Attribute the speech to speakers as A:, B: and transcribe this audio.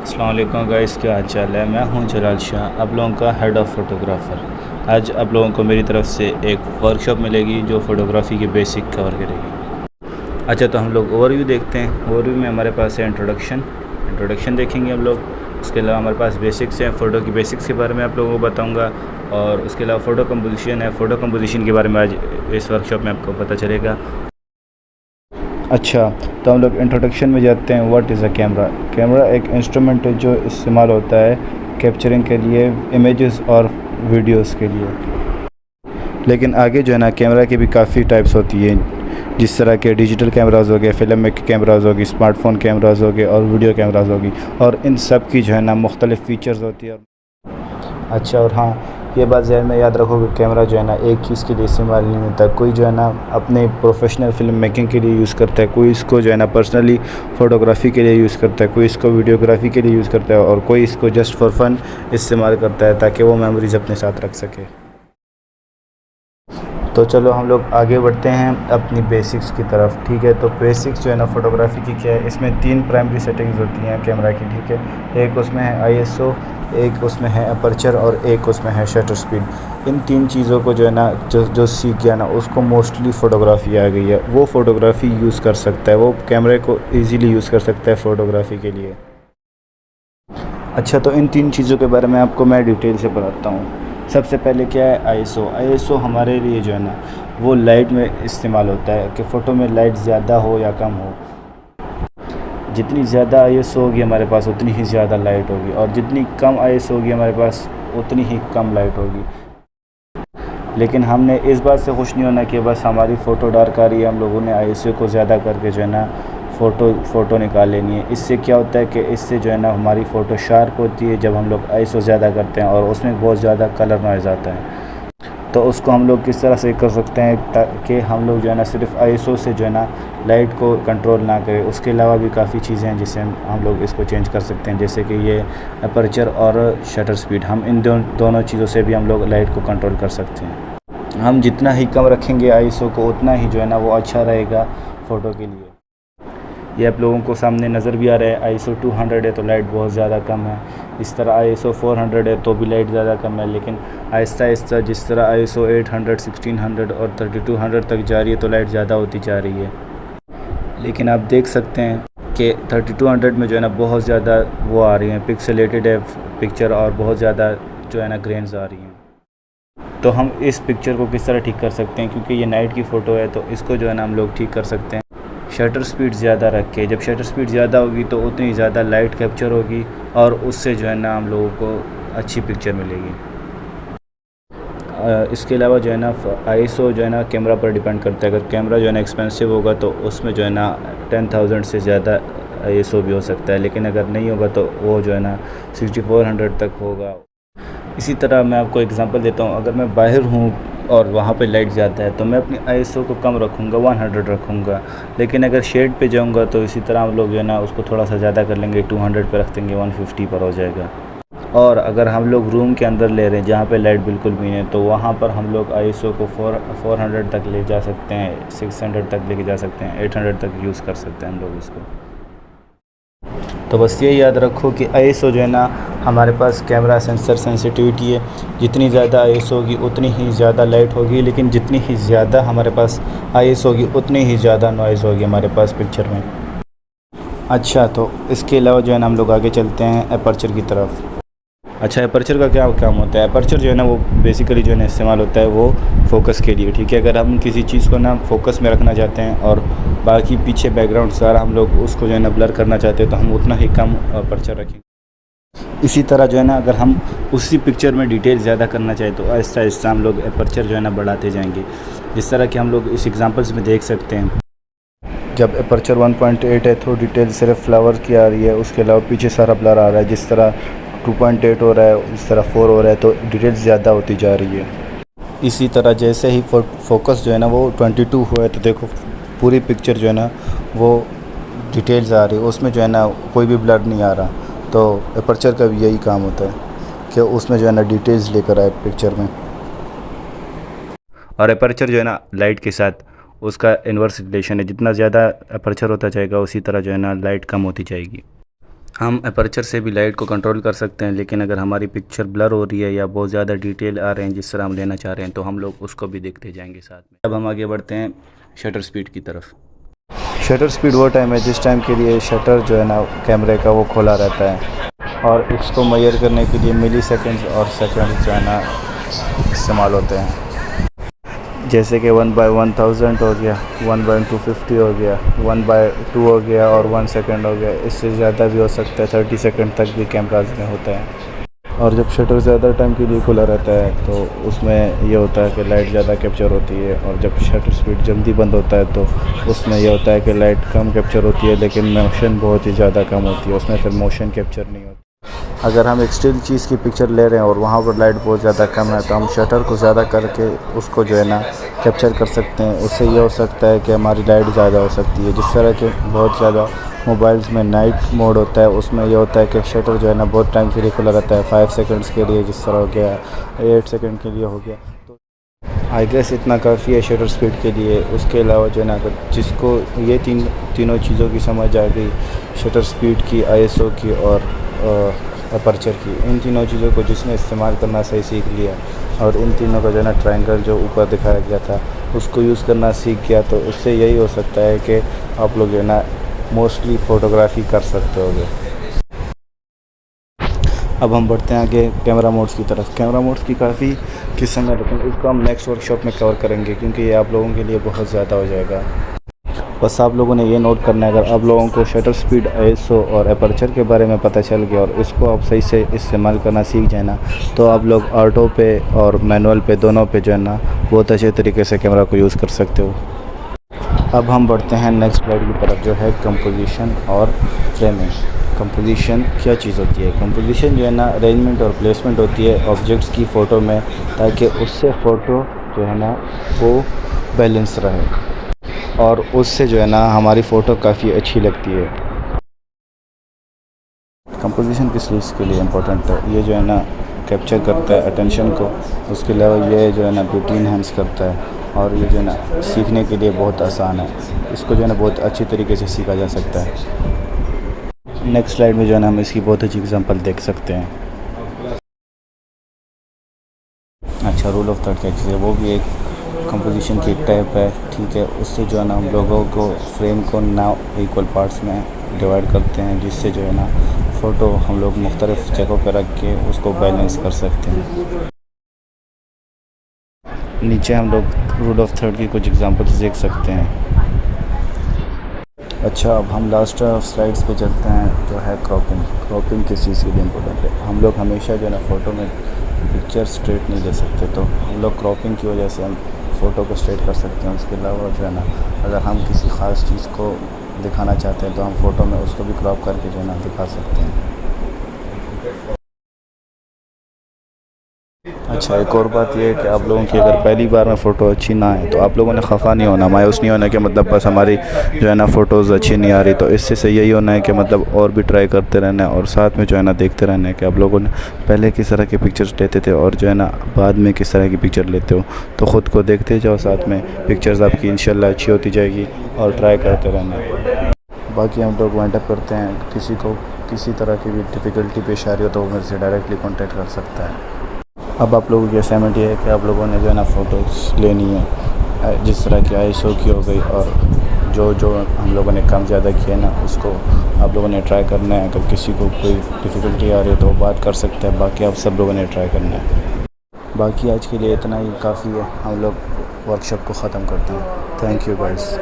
A: अस्सलाम वालेकुम गाइस, क्या हाल चाल है। मैं हूं जलाल शाह, आप लोगों का हेड ऑफ़ फ़ोटोग्राफ़र। आज आप लोगों को मेरी तरफ से एक वर्कशॉप मिलेगी जो फ़ोटोग्राफ़ी के बेसिक कवर करेगी। अच्छा, तो हम लोग ओवरव्यू देखते हैं। ओवरव्यू में हमारे पास है इंट्रोडक्शन देखेंगे हम लोग। उसके अलावा हमारे पास बेसिक्स हैं, फ़ोटो की बेसिक्स के बारे में आप लोगों को बताऊँगा। और उसके अलावा फ़ोटो कंपोजिशन है, फ़ोटो कंपोजिशन के बारे में आज इस वर्कशॉप में आपको पता चलेगा। अच्छा, तो हम लोग इंट्रोडक्शन में जाते हैं। What is a camera. Camera एक इंस्ट्रूमेंट है जो इस्तेमाल होता है कैप्चरिंग के लिए, इमेजेस और वीडियोस के लिए। लेकिन आगे जो है ना, कैमरा की भी काफ़ी टाइप्स होती हैं, जिस तरह के डिजिटल कैमराज़ हो गए, फिल्म में कैमराज़ होगी, स्मार्टफ़ोन कैमराज़ हो गए और वीडियो कैमराज़ होगी। और इन सब की जो है ना मुख्तलिफ़ फ़ीचर्स होती है। अच्छा, और हाँ, ये बात ज़हन में याद रखो कि कैमरा जो है ना एक चीज़ के लिए इस्तेमाल नहीं होता। कोई जो है ना अपने प्रोफेशनल फ़िल्म मेकिंग के लिए यूज़ करता है, कोई इसको जो है ना पर्सनली फ़ोटोग्राफ़ी के लिए यूज़ करता है, कोई इसको वीडियोग्राफ़ी के लिए यूज़ करता है और कोई इसको जस्ट फॉर फ़न इस्तेमाल करता है ताकि वो मेमोरीज़ अपने साथ रख सके। तो चलो हम लोग आगे बढ़ते हैं अपनी बेसिक्स की तरफ। ठीक है, तो बेसिक्स जो है ना फ़ोटोग्राफ़ी की क्या है, इसमें 3 प्राइमरी सेटिंग्स होती हैं कैमरा की। ठीक है, एक उसमें है आईएसओ, एक उसमें है अपर्चर और एक उसमें है शटर स्पीड। इन 3 चीज़ों को जो है ना जो सीख गया ना, उसको मोस्टली फ़ोटोग्राफ़ी आ गई है। वो फ़ोटोग्राफ़ी यूज़ कर सकता है, वो कैमरे को ईज़िली यूज़ कर सकता है फ़ोटोग्राफ़ी के लिए। अच्छा, तो इन 3 चीज़ों के बारे में आपको मैं डिटेल से बताता हूँ। सबसे पहले क्या है आईएसओ। आईएसओ हमारे लिए जो है ना वो लाइट में इस्तेमाल होता है कि फ़ोटो में लाइट ज़्यादा हो या कम हो। जितनी ज़्यादा आईएसओ होगी हमारे पास उतनी ही ज़्यादा लाइट होगी, और जितनी कम आईएसओ होगी हमारे पास उतनी ही कम लाइट होगी। लेकिन हमने इस बात से खुश नहीं होना कि बस हमारी फ़ोटो डार्क आ रही है, हम लोगों ने आईएसओ को ज़्यादा करके जो है ना फ़ोटो निकाल लेनी है। इससे क्या होता है कि इससे जो है ना हमारी फ़ोटो शार्प होती है जब हम लोग आईएसओ ज़्यादा करते हैं, और उसमें बहुत ज़्यादा कलर नॉइज़ आता है। तो उसको हम लोग किस तरह से कर सकते हैं ताकि हम लोग जो है ना सिर्फ आईएसओ से जो है ना लाइट को कंट्रोल ना करें। उसके अलावा भी काफ़ी चीज़ें हैं जिससे हम लोग इसको चेंज कर सकते हैं, जैसे कि ये अपर्चर और शटर स्पीड। हम इन दोनों चीज़ों से भी हम लोग लाइट को कंट्रोल कर सकते हैं। हम जितना ही कम रखेंगे आईएसओ को उतना ही जो है ना वो अच्छा रहेगा फ़ोटो के लिए। ये आप लोगों को सामने नज़र भी आ रहा है, आईएसओ 200 है तो लाइट बहुत ज़्यादा कम है। इस तरह आईएसओ 400 है तो भी लाइट ज़्यादा कम है। लेकिन आहिस्ता आहिस्ता जिस तरह आईएसओ 800, 1600 और 3200 तक जा रही है तो लाइट ज़्यादा होती जा रही है। लेकिन आप देख सकते हैं कि 3200 में जो है ना बहुत ज़्यादा वो आ रही हैं, पिक्सेलेटेड है पिक्चर, और बहुत ज़्यादा जो है ना ग्रेन्स आ रही हैं। तो हम इस पिक्चर को किस तरह ठीक कर सकते हैं, क्योंकि ये नाइट की फ़ोटो है तो इसको जो है ना हम लोग ठीक कर सकते हैं शटर स्पीड ज़्यादा रख के। जब शटर स्पीड ज़्यादा होगी तो उतनी ज़्यादा लाइट कैप्चर होगी और उससे जो है ना हम लोगों को अच्छी पिक्चर मिलेगी। इसके अलावा जो है ना आईएसओ जो है ना कैमरा पर डिपेंड करता है। अगर कैमरा जो है ना एक्सपेंसिव होगा तो उसमें जो है ना 10,000 से ज़्यादा आईएसओ भी हो सकता है, लेकिन अगर नहीं होगा तो वो जो है ना 6400 तक होगा। इसी तरह मैं आपको एग्ज़ांपल देता हूँ। अगर मैं बाहर हूँ और वहाँ पे लाइट ज़्यादा है तो मैं अपनी आईएसओ को कम रखूँगा, 100 रखूँगा। लेकिन अगर शेड पे जाऊँगा तो इसी तरह हम लोग जो है ना उसको थोड़ा सा ज़्यादा कर लेंगे, 200 पे रख देंगे, 150 पर हो जाएगा। और अगर हम लोग रूम के अंदर ले रहे हैं जहाँ पे लाइट बिल्कुल भी नहीं है तो वहाँ पर हम लोग आईएसओ को 400 तक ले जा सकते हैं, 600 तक लेके जा सकते हैं, 800 तक यूज़ कर सकते हैं हम लोग इसको। तो बस ये याद रखो कि आईएसओ जो है ना हमारे पास कैमरा सेंसर सेंसिटिविटी है। जितनी ज़्यादा आईएसओ होगी उतनी ही ज़्यादा लाइट होगी, लेकिन जितनी ही ज़्यादा हमारे पास आईएसओ होगी उतनी ही ज़्यादा नॉइज़ होगी हमारे पास पिक्चर में। अच्छा, तो इसके अलावा जो है ना हम लोग आगे चलते हैं अपर्चर की तरफ। अच्छा, अपर्चर का क्या काम होता है। अपर्चर जो है ना वो बेसिकली जो है ना इस्तेमाल होता है वो फ़ोकस के लिए। ठीक है, अगर हम किसी चीज़ को ना फ़ोकस में रखना चाहते हैं और बाकी पीछे बैकग्राउंड सारा हम लोग उसको जो है ना ब्लर करना चाहते हैं तो हम उतना ही कम अपर्चर रखेंगे। इसी तरह जो है ना अगर हम उसी पिक्चर में डिटेल ज़्यादा करना चाहें तो आहिस्ता आहिस्ता हम लोग अपर्चर जो है ना बढ़ाते जाएंगे, जिस तरह कि हम लोग इस एग्जांपल्स में देख सकते हैं। जब अपर्चर 1.8 है तो डिटेल सिर्फ फ्लावर की आ रही है, उसके अलावा पीछे सारा ब्लर आ रहा है। जिस तरह 2.8 हो रहा है इस तरह 4 हो रहा है तो डिटेल ज़्यादा होती जा रही है। इसी तरह जैसे ही फोकस जो है ना वो 22 हुआ है तो देखो पूरी पिक्चर जो है ना वो डिटेल्स आ रही है, उसमें जो है ना कोई भी ब्लर नहीं आ रहा। तो अपर्चर का भी यही काम होता है कि उसमें जो है ना डिटेल्स लेकर आए पिक्चर में। और अपर्चर जो है ना लाइट के साथ उसका इन्वर्स रिलेशन है, जितना ज़्यादा अपर्चर होता जाएगा उसी तरह जो है ना लाइट कम होती जाएगी। हम अपर्चर से भी लाइट को कंट्रोल कर सकते हैं, लेकिन अगर हमारी पिक्चर ब्लर हो रही है या बहुत ज़्यादा डिटेल आ रहे हैं जिस तरह हम लेना चाह रहे हैं तो हम लोग उसको भी देखते जाएंगे साथ में। अब हम आगे बढ़ते हैं शटर स्पीड की तरफ। शटर स्पीड वो टाइम है जिस टाइम के लिए शटर जो है ना कैमरे का वो खोला रहता है, और इसको मेजर करने के लिए मिली सेकेंड्स और सेकेंड्स जो है ना इस्तेमाल होते हैं। जैसे कि 1/1000 हो गया, 1/250 हो गया, 1/2 हो गया और 1 सेकंड हो गया। इससे ज़्यादा भी हो सकता है, 30 सेकंड तक भी कैमराज में होता है। और जब शटर ज़्यादा टाइम के लिए खुला रहता है तो उसमें ये होता है कि लाइट ज़्यादा कैप्चर होती है, और जब शटर स्पीड जल्दी बंद होता है तो उसमें यह होता है कि लाइट कम कैप्चर होती है लेकिन मोशन बहुत ही ज़्यादा कम होती है, उसमें फिर मोशन कैप्चर नहीं होती। अगर हम एक स्टिल चीज़ की पिक्चर ले रहे हैं और वहाँ पर लाइट बहुत ज़्यादा कम है तो हम शटर को ज़्यादा करके उसको जो है ना कैप्चर कर सकते हैं। उससे ये हो सकता है कि हमारी लाइट ज़्यादा हो सकती है। जिस तरह के बहुत ज़्यादा मोबाइल्स में नाइट मोड होता है, उसमें यह होता है कि शटर जो है ना बहुत टाइम के लिए खुला रहता है, 5 सेकंड्स के लिए जिस तरह हो गया, 8 सेकंड के लिए हो गया। तो आई गेस इतना काफ़ी है शटर स्पीड के लिए। उसके अलावा जो है ना अगर जिसको ये तीनों चीज़ों की समझ आ गई, शटर स्पीड की, ISO की और अपर्चर की, इन तीनों चीज़ों को जिसने इस्तेमाल करना सही सीख लिया और इन तीनों का जो है ना ट्रायंगल जो ऊपर दिखाया गया था उसको यूज़ करना सीख गया, तो उससे यही हो सकता है कि आप लोग जो है ना मोस्टली फ़ोटोग्राफी कर सकते होगे। अब हम बढ़ते हैं आगे कैमरा मोड्स की तरफ। कैमरा मोड्स की काफ़ी किस्म है, लेकिन इसको हम नेक्स्ट वर्कशॉप में कवर करेंगे क्योंकि ये आप लोगों के लिए बहुत ज़्यादा हो जाएगा। बस आप लोगों ने ये नोट करना है, अगर आप लोगों को शटर स्पीड, ISO और अपर्चर के बारे में पता चल गया और इसको आप सही से इस्तेमाल करना सीख जाए ना, तो आप लोग ऑटो पे और मैनुअल पे दोनों पे जो है ना बहुत अच्छे तरीके से कैमरा को यूज़ कर सकते हो। अब हम बढ़ते हैं नेक्स्ट स्लाइड की तरफ, जो है कंपोजिशन और फ्रेमिंग। कंपोजिशन क्या चीज़ होती है? कंपोजिशन जो है ना अरेंजमेंट और प्लेसमेंट होती है ऑब्जेक्ट्स की फ़ोटो में, ताकि उससे फ़ोटो जो है ना वो बैलेंस रहे और उससे जो है ना हमारी फ़ोटो काफ़ी अच्छी लगती है। कंपोजिशन किस चीज़ के लिए इम्पोर्टेंट है? ये जो है ना कैप्चर करता है अटेंशन को। उसके अलावा ये जो है ना ब्यूटी इन्हांस करता है, और ये जो है ना सीखने के लिए बहुत आसान है। इसको जो है ना बहुत अच्छी तरीके से सीखा जा सकता है। नेक्स्ट स्लाइड में जो है ना हम इसकी बहुत अच्छी एग्जांपल देख सकते हैं। अच्छा, रूल ऑफ थर्ड क्या चीज़ है? वो भी एक कंपोजिशन की टाइप है, ठीक है। उससे जो है ना हम लोगों को फ्रेम को ना इक्वल पार्ट्स में डिवाइड करते हैं, जिससे जो है ना फ़ोटो हम लोग मुख्तलिफ़ जगहों पर रख के उसको बैलेंस कर सकते हैं। नीचे हम लोग रूल ऑफ थर्ड की कुछ एग्जांपल्स देख सकते हैं। अच्छा, अब हम लास्ट स्लाइड्स पे चलते हैं, जो है क्रॉपिंग। क्रॉपिंग किस चीज़ के लिए इम्पोर्टेंट है? हम लोग हमेशा जो है ना फ़ोटो में पिक्चर स्ट्रेट नहीं ले सकते, तो हम लोग क्रॉपिंग की वजह से हम फ़ोटो को स्ट्रेट कर सकते हैं। उसके अलावा जो है ना अगर हम किसी ख़ास चीज़ को दिखाना चाहते हैं तो हम फ़ोटो में उसको भी क्रॉप करके जो है ना दिखा सकते हैं। अच्छा, एक और बात ये है कि आप लोगों की अगर पहली बार में फ़ोटो अच्छी ना आए तो आप लोगों ने खफा नहीं होना, मायूस नहीं होना कि मतलब बस हमारी जो है ना फ़ोटोज़ अच्छी नहीं आ रही। तो इससे सही यही होना है कि मतलब और भी ट्राई करते रहना है और साथ में जो है ना देखते रहना है कि आप लोगों ने पहले किस तरह की पिक्चर्स लेते थे और जो है ना बाद में किस तरह की पिक्चर लेते हो। तो ख़ुद को देखते जाओ, साथ में पिक्चर्स आपकी इंशाल्लाह अच्छी होती जाएगी, और ट्राई करते रहना। बाकी हम लोग वाइंड अप करते हैं, किसी को किसी तरह की भी डिफ़िकल्टी पेश आ रही हो तो वो मेरे से डायरेक्टली कॉन्टैक्ट कर सकता है। अब आप लोगों की असाइनमेंट ये है कि आप लोगों ने जो है ना फ़ोटोज़ लेनी है, जिस तरह की ISO की हो गई, और जो हम लोगों ने काम ज़्यादा किया ना उसको आप लोगों ने ट्राई करना है। अगर किसी को कोई डिफ़िकल्टी आ रही है तो वो बात कर सकता है, बाकी आप सब लोगों ने ट्राई करना है। बाकी आज के लिए इतना ही काफ़ी है, हम लोग वर्कशॉप को ख़त्म करते हैं। Thank you guys.